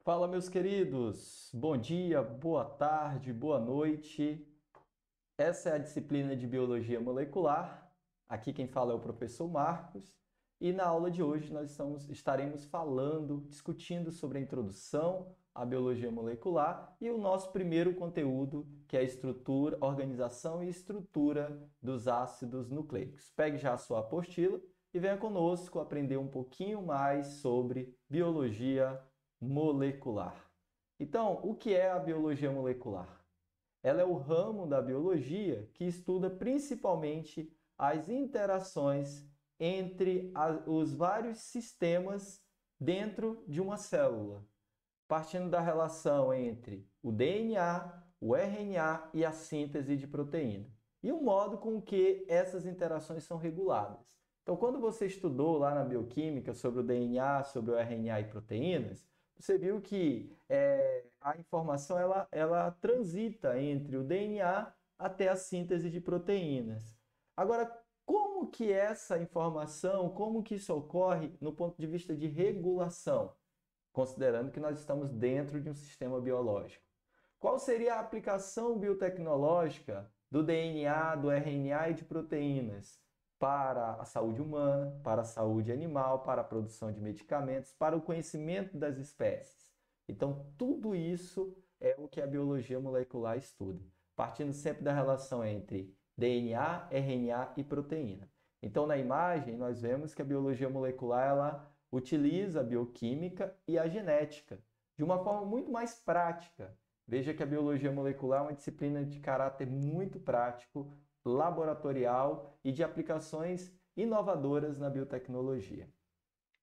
Fala, meus queridos! Bom dia, boa tarde, boa noite. Essa é a disciplina de Biologia Molecular. Aqui quem fala é o professor Marcos. E na aula de hoje estaremos falando, discutindo sobre a introdução à biologia molecular e o nosso primeiro conteúdo, que é a estrutura, organização e estrutura dos ácidos nucleicos. Pegue já a sua apostila e venha conosco aprender um pouquinho mais sobre biologia molecular. Então, o que é a biologia molecular? Ela é o ramo da biologia que estuda principalmente as interações entre os vários sistemas dentro de uma célula, partindo da relação entre o DNA, o RNA e a síntese de proteína, e o modo com que essas interações são reguladas. Então, quando você estudou lá na bioquímica sobre o DNA, sobre o RNA e proteínas, você viu que a informação ela transita entre o DNA até a síntese de proteínas. Agora, como que essa informação, como que isso ocorre no ponto de vista de regulação, considerando que nós estamos dentro de um sistema biológico? Qual seria a aplicação biotecnológica do DNA, do RNA e de proteínas para a saúde humana, para a saúde animal, para a produção de medicamentos, para o conhecimento das espécies? Então, tudo isso é o que a biologia molecular estuda, partindo sempre da relação entre DNA, RNA e proteína. Então, na imagem, nós vemos que a biologia molecular ela utiliza a bioquímica e a genética de uma forma muito mais prática. Veja que a biologia molecular é uma disciplina de caráter muito prático, laboratorial e de aplicações inovadoras na biotecnologia.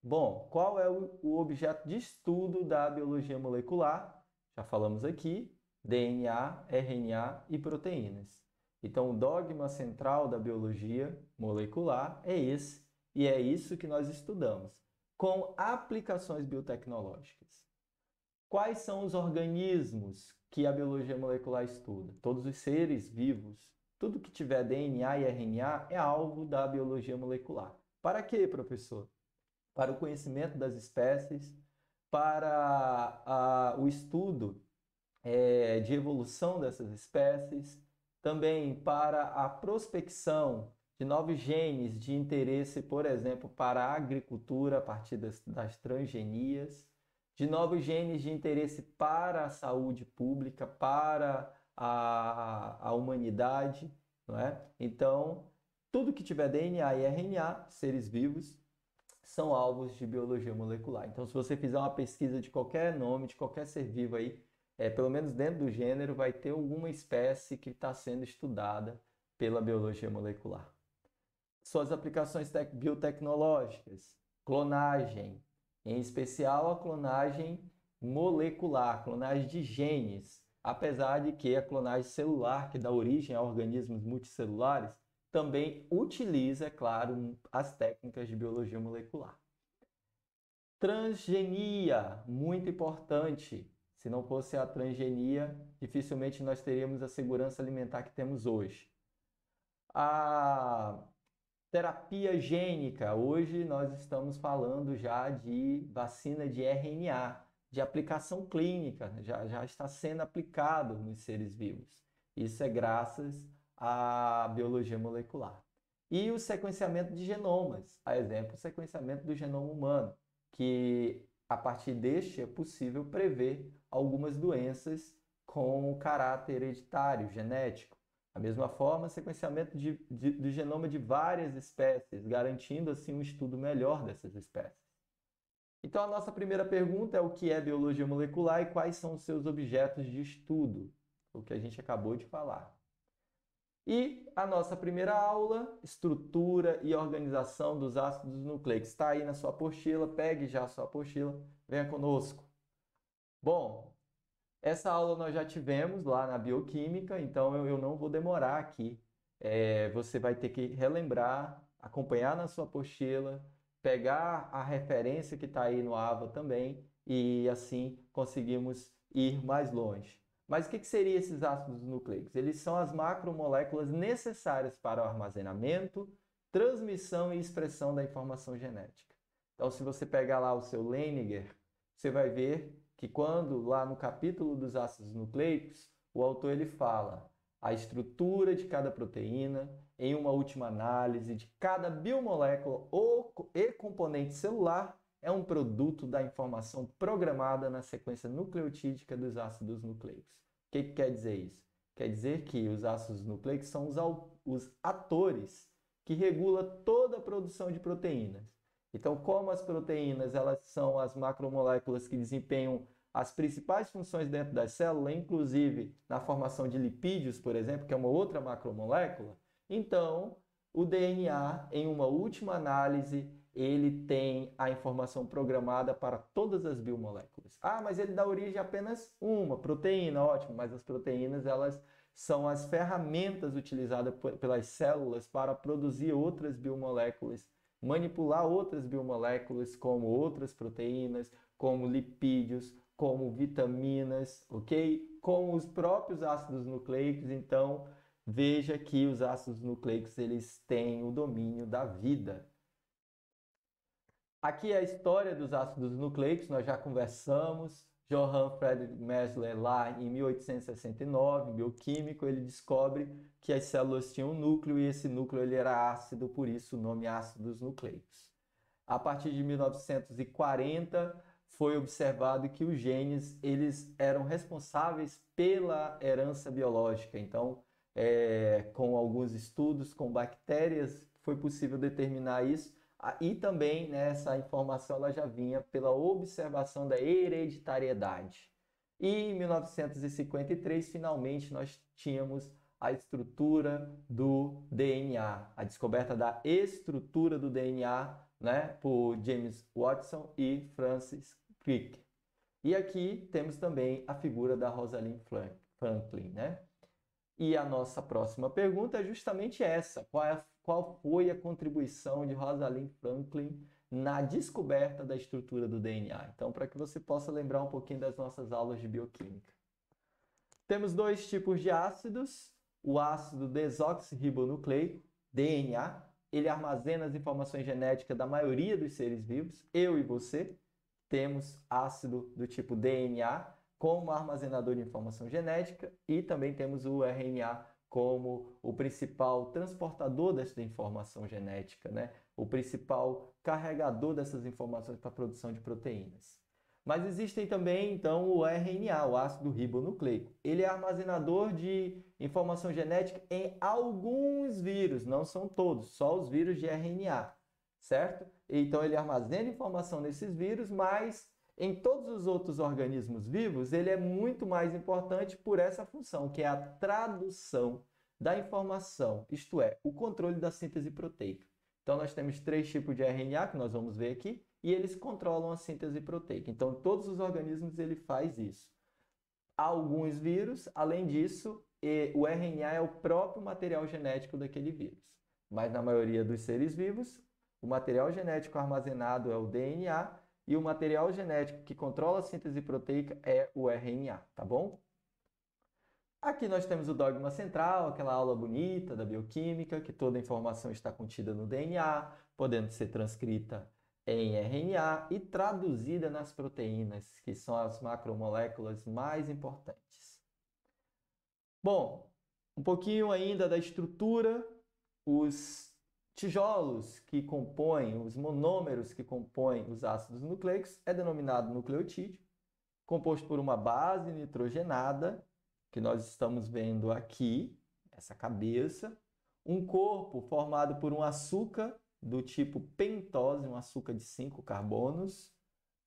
Bom, qual é o objeto de estudo da biologia molecular? Já falamos aqui, DNA, RNA e proteínas. Então, o dogma central da biologia molecular é esse, e é isso que nós estudamos, com aplicações biotecnológicas. Quais são os organismos que a biologia molecular estuda? Todos os seres vivos. Tudo que tiver DNA e RNA é alvo da biologia molecular. Para quê, professor? Para o conhecimento das espécies, para o estudo de evolução dessas espécies, também para a prospecção de novos genes de interesse, por exemplo, para a agricultura a partir das transgenias, de novos genes de interesse para a saúde pública, para a humanidade, não é? Então, tudo que tiver DNA e RNA, seres vivos, são alvos de biologia molecular. Então, se você fizer uma pesquisa de qualquer nome, de qualquer ser vivo aí, pelo menos dentro do gênero, vai ter alguma espécie que está sendo estudada pela biologia molecular. Suas aplicações biotecnológicas, clonagem, em especial a clonagem molecular, clonagem de genes, apesar de que a clonagem celular, que dá origem a organismos multicelulares, também utiliza, é claro, as técnicas de biologia molecular. Transgenia, muito importante. Se não fosse a transgenia, dificilmente nós teríamos a segurança alimentar que temos hoje. A terapia gênica, hoje nós estamos falando já de vacina de RNA, de aplicação clínica, já está sendo aplicado nos seres vivos. Isso é graças à biologia molecular. E o sequenciamento de genomas, a exemplo, o sequenciamento do genoma humano, que a partir deste é possível prever algumas doenças com caráter hereditário, genético. Da mesma forma, sequenciamento do genoma de várias espécies, garantindo assim um estudo melhor dessas espécies. Então, a nossa primeira pergunta é o que é biologia molecular e quais são os seus objetos de estudo, o que a gente acabou de falar. E a nossa primeira aula, estrutura e organização dos ácidos nucleicos. Está aí na sua apostila, pegue já a sua apostila, venha conosco. Bom, essa aula nós já tivemos lá na bioquímica, então eu não vou demorar aqui. Você vai ter que relembrar, acompanhar na sua apostila, pegar a referência que está aí no AVA também e assim conseguimos ir mais longe. Mas o que seriam esses ácidos nucleicos? Eles são as macromoléculas necessárias para o armazenamento, transmissão e expressão da informação genética. Então, se você pegar lá o seu Leininger, você vai ver que quando lá no capítulo dos ácidos nucleicos, o autor ele fala a estrutura de cada proteína, em uma última análise de cada biomolécula e componente celular, é um produto da informação programada na sequência nucleotídica dos ácidos nucleicos. O que quer dizer isso? Quer dizer que os ácidos nucleicos são os atores que regulam toda a produção de proteínas. Então, como as proteínas elas são as macromoléculas que desempenham as principais funções dentro da célula, inclusive na formação de lipídios, por exemplo, que é uma outra macromolécula, então o DNA, em uma última análise, ele tem a informação programada para todas as biomoléculas. Ah, mas ele dá origem a apenas uma proteína, ótimo, mas as proteínas elas são as ferramentas utilizadas pelas células para produzir outras biomoléculas, manipular outras biomoléculas como outras proteínas, como lipídios, como vitaminas, ok? Como os próprios ácidos nucleicos, então veja que os ácidos nucleicos eles têm o domínio da vida. Aqui é a história dos ácidos nucleicos, nós já conversamos. Johann Friedrich Mesler, lá em 1869, bioquímico, ele descobre que as células tinham um núcleo e esse núcleo ele era ácido, por isso o nome ácidos nucleicos. A partir de 1940, foi observado que os genes eles eram responsáveis pela herança biológica. Então, com alguns estudos com bactérias, foi possível determinar isso. E também, né, essa informação ela já vinha pela observação da hereditariedade. E em 1953, finalmente, nós tínhamos a estrutura do DNA, a descoberta da estrutura do DNA, né, por James Watson e Francis Crick. E aqui temos também a figura da Rosalind Franklin, né? E a nossa próxima pergunta é justamente essa: qual foi a contribuição de Rosalind Franklin na descoberta da estrutura do DNA? Então, para que você possa lembrar um pouquinho das nossas aulas de bioquímica. Temos dois tipos de ácidos: o ácido desoxirribonucleico, DNA, ele armazena as informações genéticas da maioria dos seres vivos. Eu e você temos ácido do tipo DNA como armazenador de informação genética e também temos o RNA como o principal transportador dessa informação genética, né? O principal carregador dessas informações para a produção de proteínas. Mas existem também, então, o RNA, o ácido ribonucleico. Ele é armazenador de informação genética em alguns vírus, não são todos, só os vírus de RNA, certo? Então, ele armazena informação nesses vírus, mas em todos os outros organismos vivos, ele é muito mais importante por essa função, que é a tradução da informação, isto é, o controle da síntese proteica. Então, nós temos 3 tipos de RNA, que nós vamos ver aqui, e eles controlam a síntese proteica. Então, todos os organismos ele faz isso. Alguns vírus, além disso, o RNA é o próprio material genético daquele vírus. Mas na maioria dos seres vivos, o material genético armazenado é o DNA e o material genético que controla a síntese proteica é o RNA, tá bom? Aqui nós temos o dogma central, aquela aula bonita da bioquímica, que toda a informação está contida no DNA, podendo ser transcrita em RNA e traduzida nas proteínas, que são as macromoléculas mais importantes. Bom, um pouquinho ainda da estrutura, os tijolos que compõem, os monômeros que compõem os ácidos nucleicos, é denominado nucleotídeo, composto por uma base nitrogenada, que nós estamos vendo aqui, essa cabeça, um corpo formado por um açúcar do tipo pentose, um açúcar de 5 carbonos,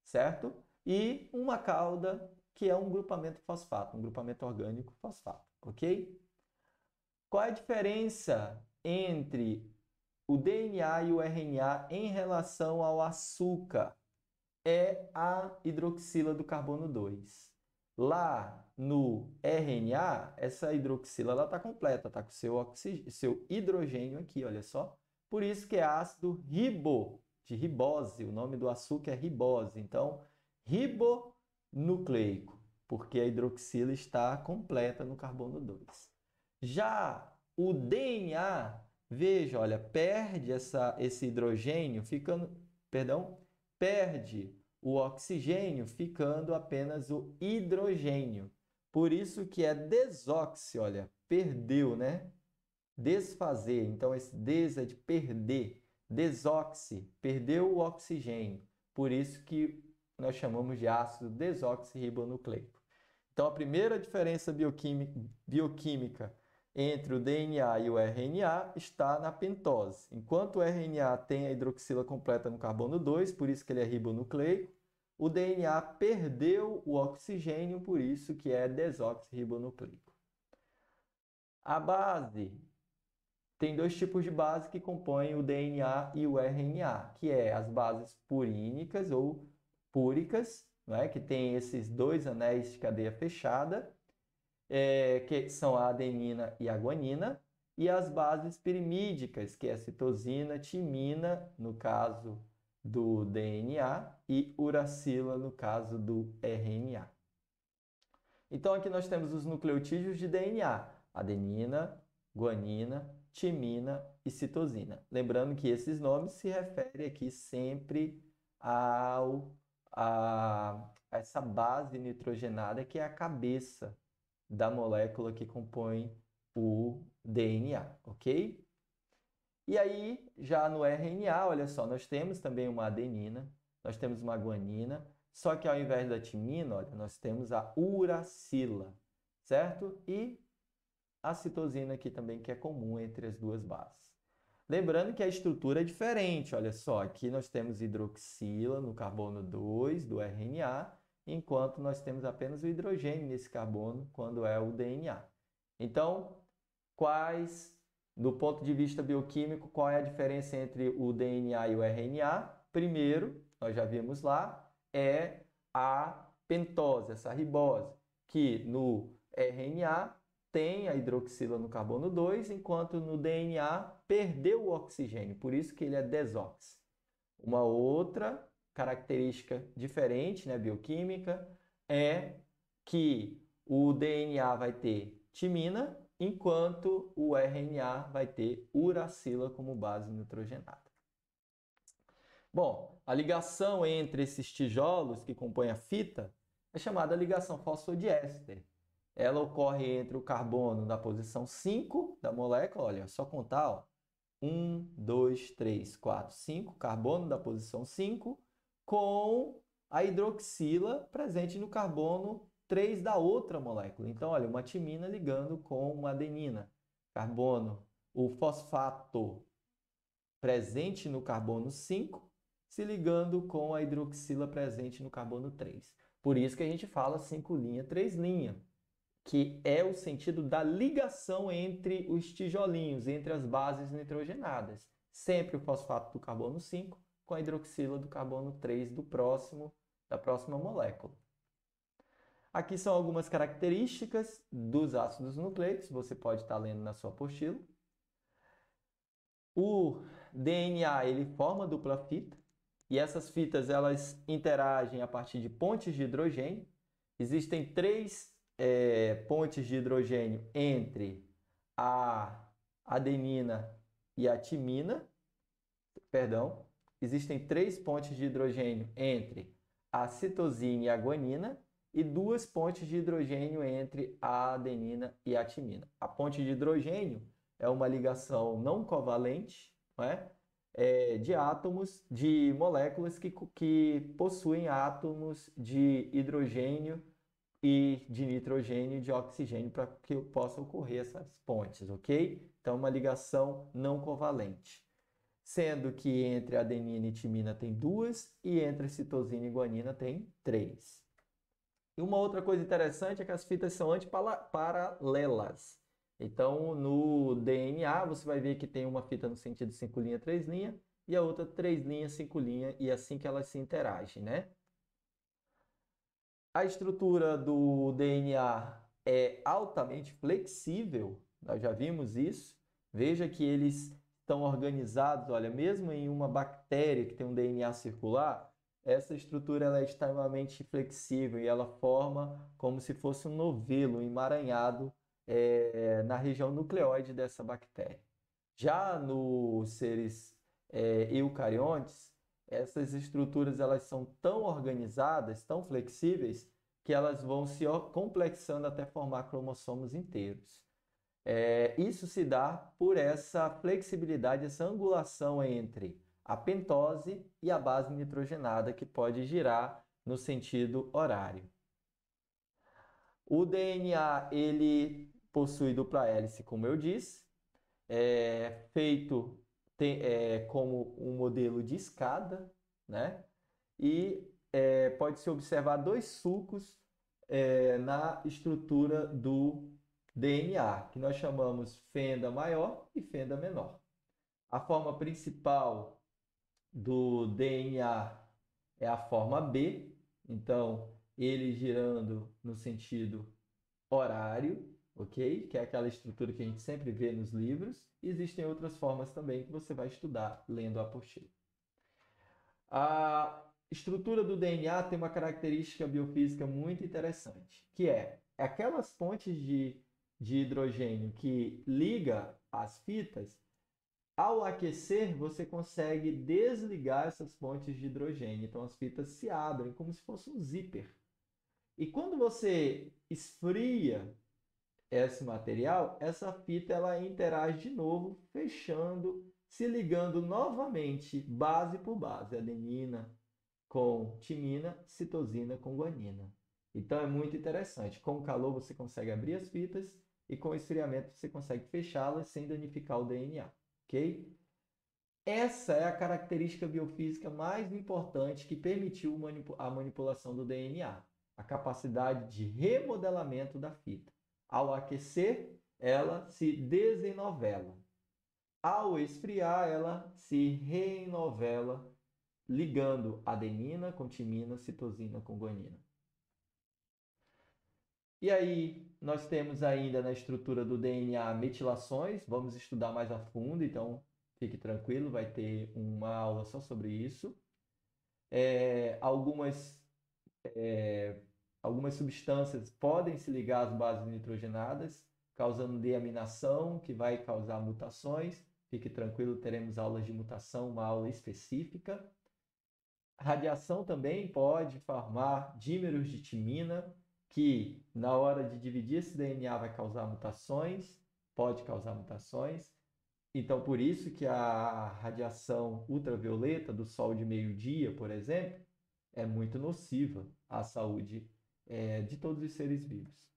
certo? E uma cauda, que é um grupamento fosfato, um grupamento orgânico fosfato, ok? Qual é a diferença entre o DNA e o RNA em relação ao açúcar? É a hidroxila do carbono 2. Lá no RNA, essa hidroxila está completa, está com seu hidrogênio aqui, olha só. Por isso que é ácido ribo, de ribose, o nome do açúcar é ribose. Então, ribonucleico, porque a hidroxila está completa no carbono 2. Já o DNA, veja, olha, perde esse hidrogênio, perde o oxigênio, ficando apenas o hidrogênio. Por isso que é desoxi, olha, perdeu, né? Desfazer, então esse des é de perder, desoxi, perdeu o oxigênio. Por isso que nós chamamos de ácido desoxirribonucleico. Então a primeira diferença bioquímica entre o DNA e o RNA está na pentose. Enquanto o RNA tem a hidroxila completa no carbono 2, por isso que ele é ribonucleico, o DNA perdeu o oxigênio, por isso que é desoxirribonucleico. A base tem dois tipos de base que compõem o DNA e o RNA, que é as bases purínicas ou púricas, não é? Que tem esses dois anéis de cadeia fechada, que são a adenina e a guanina, e as bases pirimídicas, que é a citosina, timina, no caso do DNA, e uracila, no caso do RNA. Então, aqui nós temos os nucleotídeos de DNA, adenina, guanina, timina e citosina. Lembrando que esses nomes se referem aqui sempre a essa base nitrogenada, que é a cabeça da molécula que compõe o DNA, ok? E aí, já no RNA, olha só, nós temos também uma adenina, nós temos uma guanina, só que ao invés da timina, olha, nós temos a uracila, certo? E a citosina aqui também, que é comum entre as duas bases. Lembrando que a estrutura é diferente, olha só, aqui nós temos hidroxila no carbono 2 do RNA, enquanto nós temos apenas o hidrogênio nesse carbono quando é o DNA. Então, do ponto de vista bioquímico, qual é a diferença entre o DNA e o RNA? Primeiro, nós já vimos lá, é a pentose, essa ribose, que no RNA tem a hidroxila no carbono 2, enquanto no DNA perdeu o oxigênio, por isso que ele é desox. Uma outra característica diferente, né, bioquímica, é que o DNA vai ter timina, enquanto o RNA vai ter uracila como base nitrogenada. Bom, a ligação entre esses tijolos que compõem a fita é chamada ligação fosfodiéster. Ela ocorre entre o carbono da posição 5 da molécula, olha, só contar, ó, 1, 2, 3, 4, 5, carbono da posição 5, com a hidroxila presente no carbono 3 da outra molécula. Então, olha, uma timina ligando com uma adenina. Carbono, o fosfato presente no carbono 5, se ligando com a hidroxila presente no carbono 3. Por isso que a gente fala 5' 3', que é o sentido da ligação entre os tijolinhos, entre as bases nitrogenadas. Sempre o fosfato do carbono 5 com a hidroxila do carbono 3 da próxima molécula. Aqui são algumas características dos ácidos nucleicos, você pode estar lendo na sua apostila. O DNA ele forma dupla fita, e essas fitas elas interagem a partir de pontes de hidrogênio. Existem três pontes de hidrogênio entre a adenina e a timina. Perdão, existem três pontes de hidrogênio entre a citosina e a guanina e duas pontes de hidrogênio entre a adenina e a timina. A ponte de hidrogênio é uma ligação não covalente, não é? De átomos, de moléculas que possuem átomos de hidrogênio e de nitrogênio e de oxigênio para que possa ocorrer essas pontes, ok? Então, uma ligação não covalente. Sendo que entre adenina e timina tem duas e entre citosina e guanina tem três. E uma outra coisa interessante é que as fitas são antiparalelas. Então, no DNA, você vai ver que tem uma fita no sentido 5', 3' e a outra 3', 5', e assim que elas se interagem, né? A estrutura do DNA é altamente flexível, nós já vimos isso. Veja que eles estão organizados, olha, mesmo em uma bactéria que tem um DNA circular, essa estrutura ela é extremamente flexível e ela forma como se fosse um novelo emaranhado na região nucleoide dessa bactéria. Já nos seres eucariontes, essas estruturas elas são tão organizadas, tão flexíveis, que elas vão se complexando até formar cromossomos inteiros. Isso se dá por essa flexibilidade, essa angulação entre a pentose e a base nitrogenada, que pode girar no sentido horário. O DNA ele possui dupla hélice, como eu disse, feito como um modelo de escada, né? E pode-se observar dois sulcos na estrutura do DNA, que nós chamamos fenda maior e fenda menor. A forma principal do DNA é a forma B, então ele girando no sentido horário, ok? Que é aquela estrutura que a gente sempre vê nos livros. Existem outras formas também que você vai estudar lendo a apostila. A estrutura do DNA tem uma característica biofísica muito interessante, que é aquelas pontes de hidrogênio que liga as fitas. Ao aquecer, você consegue desligar essas pontes de hidrogênio. Então, as fitas se abrem como se fosse um zíper. E quando você esfria esse material, essa fita ela interage de novo, fechando, se ligando novamente, base por base, adenina com timina, citosina com guanina. Então, é muito interessante. Com o calor, você consegue abrir as fitas e com o esfriamento, você consegue fechá-las sem danificar o DNA. Ok? Essa é a característica biofísica mais importante que permitiu a manipulação do DNA, a capacidade de remodelamento da fita. Ao aquecer, ela se desenovela. Ao esfriar, ela se reenovela, ligando adenina com timina, citosina com guanina. E aí, nós temos ainda na estrutura do DNA metilações, vamos estudar mais a fundo, então fique tranquilo, vai ter uma aula só sobre isso. Algumas substâncias podem se ligar às bases nitrogenadas, causando deaminação, que vai causar mutações. Fique tranquilo, teremos aulas de mutação, uma aula específica. A radiação também pode formar dímeros de timina, que na hora de dividir esse DNA vai causar mutações, pode causar mutações. Então, por isso que a radiação ultravioleta do sol de meio-dia, por exemplo, é muito nociva à saúde de todos os seres vivos.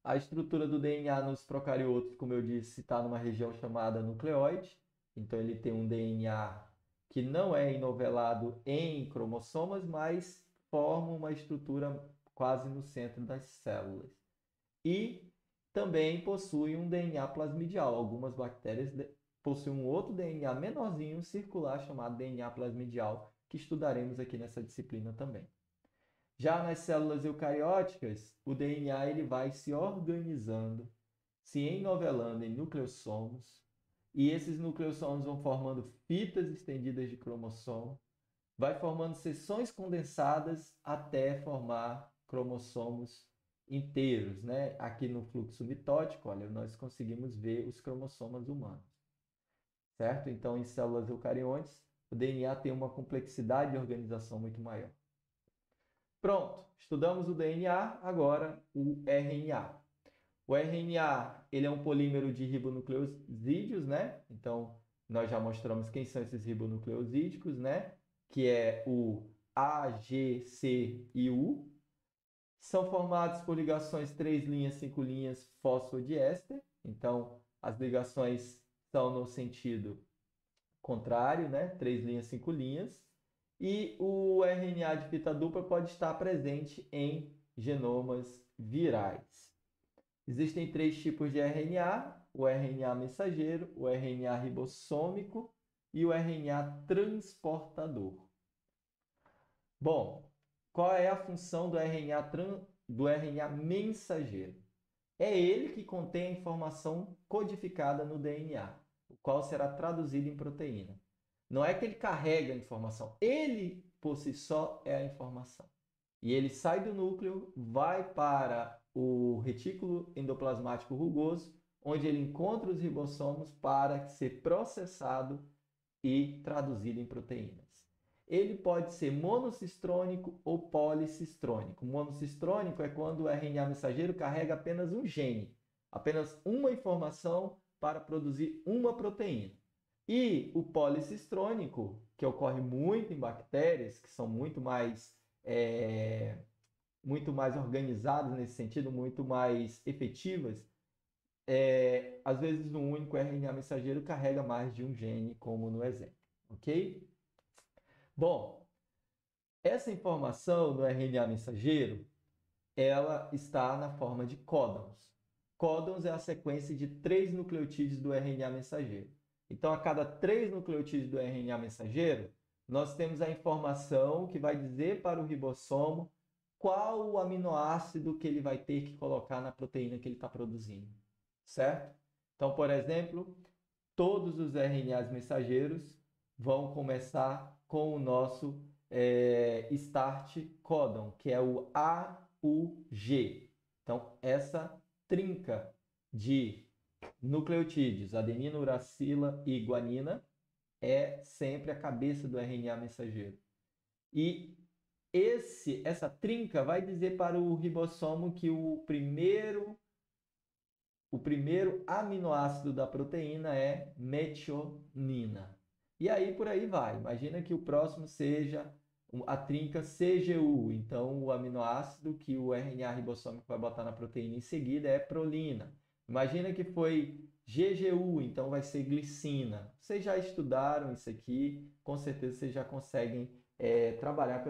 A estrutura do DNA nos procariotos, como eu disse, está numa região chamada nucleóide. Então, ele tem um DNA que não é enovelado em cromossomas, mas forma uma estrutura quase no centro das células. E também possui um DNA plasmidial. Algumas bactérias possuem um outro DNA menorzinho, circular, chamado DNA plasmidial, que estudaremos aqui nessa disciplina também. Já nas células eucarióticas, o DNA ele vai se organizando, se enovelando em nucleossomos, e esses nucleossomos vão formando fitas estendidas de cromossomo, vai formando seções condensadas até formar cromossomos inteiros, né? Aqui no fluxo mitótico, olha, nós conseguimos ver os cromossomas humanos, certo? Então, em células eucariontes, o DNA tem uma complexidade de organização muito maior. Pronto, estudamos o DNA, agora o RNA. O RNA, ele é um polímero de ribonucleosídeos, né? Então, nós já mostramos quem são esses ribonucleosídicos, né? Que é o A, G, C e U. São formados por ligações 3 linhas, 5 linhas, fosfodiéster. Então, as ligações são no sentido contrário, né? 3 linhas, 5 linhas. E o RNA de fita dupla pode estar presente em genomas virais. Existem 3 tipos de RNA: o RNA mensageiro, o RNA ribossômico e o RNA transportador. Bom, qual é a função do RNA mensageiro? É ele que contém a informação codificada no DNA, o qual será traduzido em proteína. Não é que ele carrega a informação, ele por si só é a informação. E ele sai do núcleo, vai para o retículo endoplasmático rugoso, onde ele encontra os ribossomos para ser processado e traduzido em proteínas. Ele pode ser monocistrônico ou policistrônico. Monocistrônico é quando o RNA mensageiro carrega apenas um gene, apenas uma informação para produzir uma proteína. E o policistrônico, que ocorre muito em bactérias, que são muito mais organizadas nesse sentido, muito mais efetivas, às vezes um único RNA mensageiro carrega mais de um gene, como no exemplo, ok? Bom, essa informação no RNA mensageiro, ela está na forma de códons. Códons é a sequência de 3 nucleotídeos do RNA mensageiro. Então, a cada 3 nucleotídeos do RNA mensageiro, nós temos a informação que vai dizer para o ribossomo qual o aminoácido que ele vai ter que colocar na proteína que ele está produzindo, certo? Então, por exemplo, todos os RNAs mensageiros vão começar com o nosso start códon, que é o AUG. Então, essa trinca de nucleotídeos, adenina, uracila e guanina, é sempre a cabeça do RNA mensageiro. E essa trinca vai dizer para o ribossomo que o primeiro aminoácido da proteína é metionina. E aí por aí vai. Imagina que o próximo seja a trinca CGU. Então, o aminoácido que o RNA ribossômico vai botar na proteína em seguida é prolina. Imagina que foi GGU, então vai ser glicina. Vocês já estudaram isso aqui, com certeza vocês já conseguem trabalhar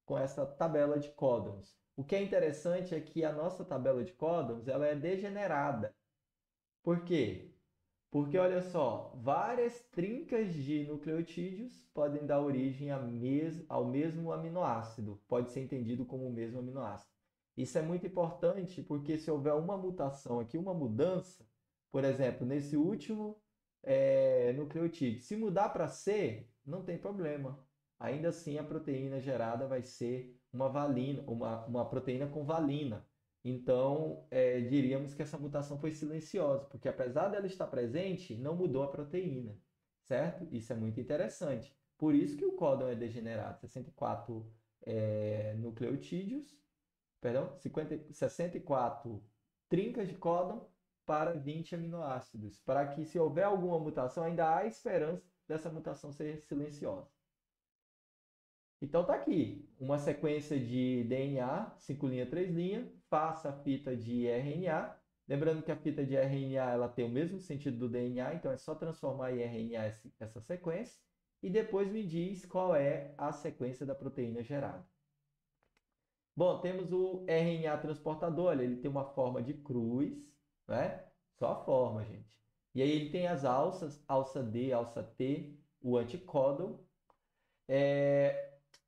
com essa tabela de códons. O que é interessante é que a nossa tabela de códons ela é degenerada. Por quê? Porque, olha só, várias trincas de nucleotídeos podem dar origem ao mesmo aminoácido. Pode ser entendido como o mesmo aminoácido. Isso é muito importante porque se houver uma mutação aqui, uma mudança, por exemplo, nesse último nucleotídeo, se mudar para C, não tem problema. Ainda assim, a proteína gerada vai ser uma valina, uma proteína com valina. Então, diríamos que essa mutação foi silenciosa, porque apesar dela estar presente, não mudou a proteína, certo? Isso é muito interessante. Por isso que o códon é degenerado. 64 nucleotídeos, perdão, 64 trincas de códon para 20 aminoácidos, para que se houver alguma mutação, ainda há esperança dessa mutação ser silenciosa. Então tá aqui, uma sequência de DNA, 5 linhas, 3 linhas, faça a fita de RNA. Lembrando que a fita de RNA ela tem o mesmo sentido do DNA, então é só transformar em RNA essa sequência. E depois me diz qual é a sequência da proteína gerada. Bom, temos o RNA transportador, olha, ele tem uma forma de cruz, né? Só a forma, gente. E aí ele tem as alças, alça D, alça T, o anticódon.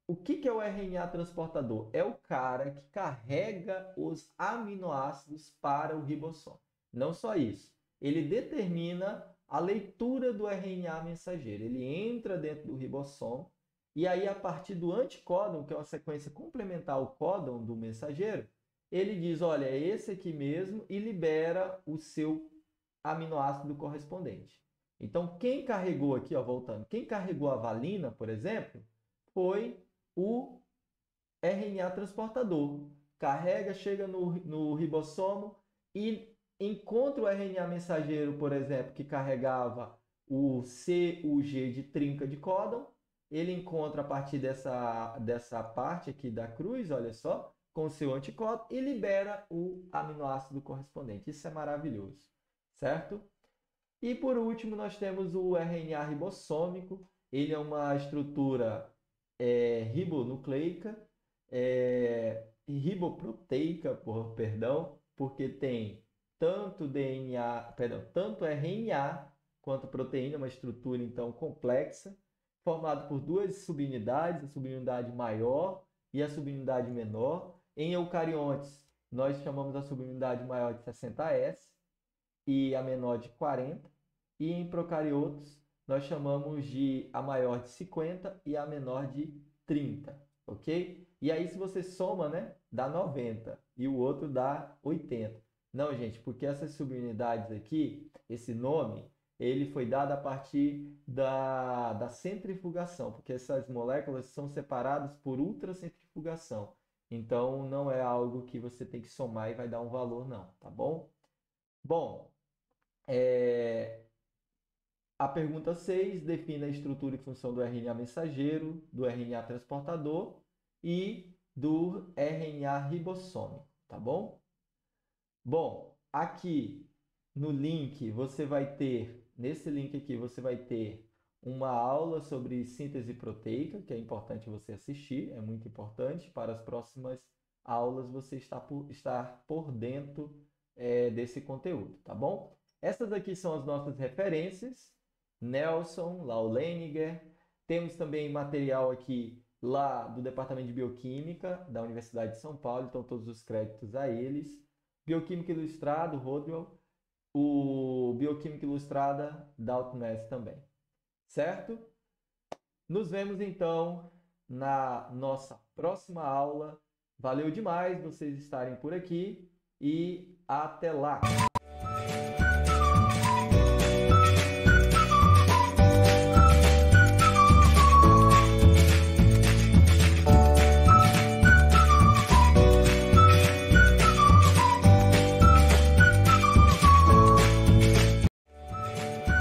O que é o RNA transportador? É o cara que carrega os aminoácidos para o ribossomo. Não só isso, ele determina a leitura do RNA mensageiro. Ele entra dentro do ribossomo e aí, a partir do anticódon, que é uma sequência complementar ao códon do mensageiro, ele diz, olha, é esse aqui mesmo e libera o seu aminoácido correspondente. Então, quem carregou aqui, ó, voltando, quem carregou a valina, por exemplo, foi o RNA transportador. Carrega, chega no ribossomo e encontra o RNA mensageiro, por exemplo, que carregava o CUG de trinca de códon. Ele encontra a partir dessa parte aqui da cruz, olha só, com o seu anticódon e libera o aminoácido correspondente. Isso é maravilhoso, certo? E por último, nós temos o RNA ribossômico. Ele é uma estrutura ribonucleica, riboproteica, perdão, porque tem tanto tanto RNA quanto proteína, uma estrutura então complexa, formado por duas subunidades, a subunidade maior e a subunidade menor. Em eucariontes, nós chamamos a subunidade maior de 60S e a menor de 40, e em procariotos nós chamamos de a maior de 50 e a menor de 30, ok? E aí se você soma, né, dá 90 e o outro dá 80. Não, gente, porque essas subunidades aqui, esse nome, ele foi dado a partir da centrifugação, porque essas moléculas são separadas por ultracentrifugação. Então, não é algo que você tem que somar e vai dar um valor, não, tá bom? Bom, a pergunta 6 define a estrutura e função do RNA mensageiro, do RNA transportador e do RNA ribossômico, tá bom? Bom, aqui no link você vai ter, nesse link aqui você vai ter uma aula sobre síntese proteica, que é importante você assistir, é muito importante para as próximas aulas você estar por dentro desse conteúdo, tá bom? Essas aqui são as nossas referências, Nelson, Lauleniger, temos também material aqui lá do Departamento de Bioquímica da Universidade de São Paulo, então todos os créditos a eles. Bioquímica Ilustrado, Rodwell, o Bioquímica Ilustrada, Dalton Ness também. Certo? Nos vemos então na nossa próxima aula. Valeu demais vocês estarem por aqui e até lá!